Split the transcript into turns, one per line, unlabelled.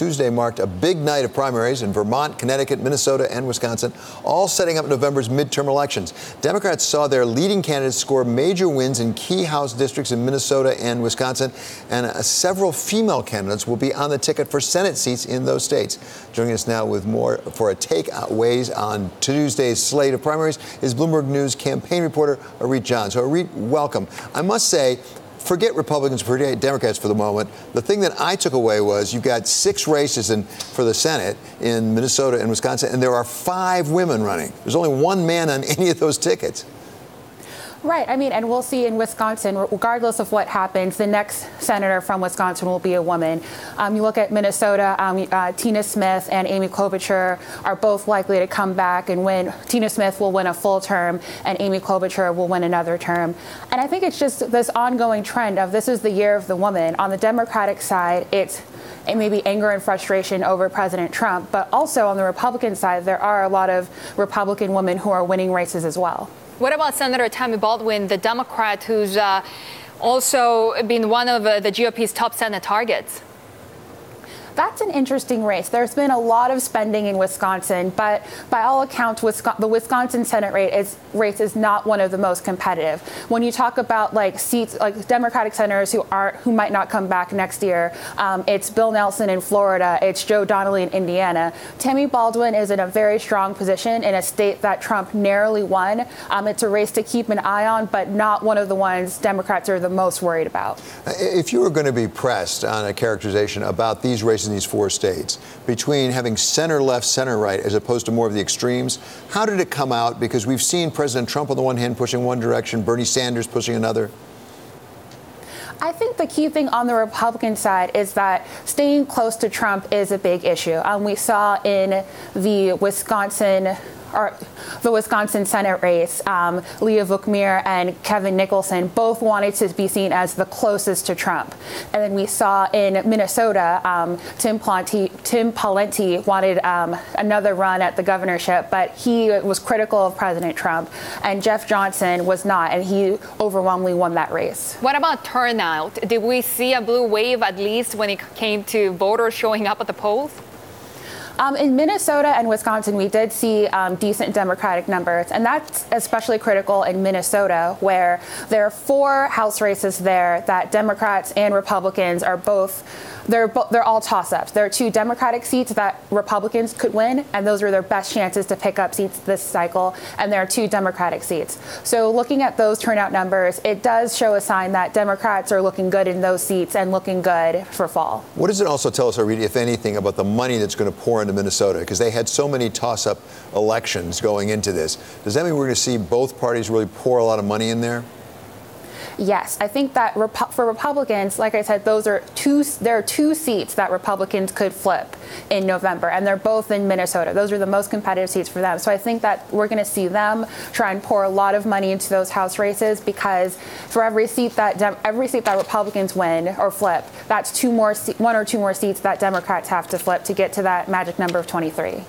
Tuesday marked a big night of primaries in Vermont, Connecticut, Minnesota, and Wisconsin, all setting up November's midterm elections. Democrats saw their leading candidates score major wins in key House districts in Minnesota and Wisconsin, and several female candidates will be on the ticket for Senate seats in those states. Joining us now with more for a takeaways on Tuesday's slate of primaries is Bloomberg News campaign reporter Arit John. So Arit, welcome. I must say, forget Republicans, forget Democrats for the moment. The thing that I took away was you've got 6 races for the Senate in Minnesota and Wisconsin, and there are 5 women running. There's only 1 man on any of those tickets.
Right. I mean, and we'll see in Wisconsin, regardless of what happens, the next senator from Wisconsin will be a woman. You look at Minnesota, Tina Smith and Amy Klobuchar are both likely to come back and win. Tina Smith will win a full term and Amy Klobuchar will win another term. And I think it's just this ongoing trend of this is the year of the woman. On the Democratic side, it may be anger and frustration over President Trump, but also on the Republican side, there are a lot of Republican women who are winning races as well.
What about Senator Tammy Baldwin, the Democrat who's also been one of the GOP's top Senate targets?
That's an interesting race. There's been a lot of spending in Wisconsin, but by all accounts, the Wisconsin Senate race is not one of the most competitive. When you talk about like seats, like Democratic senators who might not come back next year, it's Bill Nelson in Florida, it's Joe Donnelly in Indiana. Tammy Baldwin is in a very strong position in a state that Trump narrowly won. It's a race to keep an eye on, but not one of the ones Democrats are the most worried about.
If you were going to be pressed on a characterization about these races in these 4 states, between having center left, center right, as opposed to more of the extremes, how did it come out? Because we've seen President Trump on the one hand pushing one direction, Bernie Sanders pushing another.
I think the key thing on the Republican side is that staying close to Trump is a big issue. We saw in the Wisconsin Senate race, Leah Vukmir and Kevin Nicholson both wanted to be seen as the closest to Trump. And then we saw in Minnesota, Tim Pawlenty wanted another run at the governorship, but he was critical of President Trump, and Jeff Johnson was not, and he overwhelmingly won that race.
What about turnout? Did we see a blue wave, at least when it came to voters showing up at the polls?
In Minnesota and Wisconsin, we did see decent Democratic numbers, and that's especially critical in Minnesota, where there are 4 House races there that Democrats and Republicans are both. They're all toss-ups. There are 2 Democratic seats that Republicans could win, and those are their best chances to pick up seats this cycle. And there are 2 Democratic seats. So looking at those turnout numbers, it does show a sign that Democrats are looking good in those seats and looking good for fall.
What does it also tell us, Arit, if anything, about the money that's going to pour into Minnesota? Because they had so many toss-up elections going into this. Does that mean we're going to see both parties really pour a lot of money in there?
Yes, I think that for Republicans, like I said, there are 2 seats that Republicans could flip in November, and they're both in Minnesota. Those are the most competitive seats for them. So I think that we're going to see them try and pour a lot of money into those House races, because for every seat that Republicans win or flip, that's 1 or 2 more seats that Democrats have to flip to get to that magic number of 23.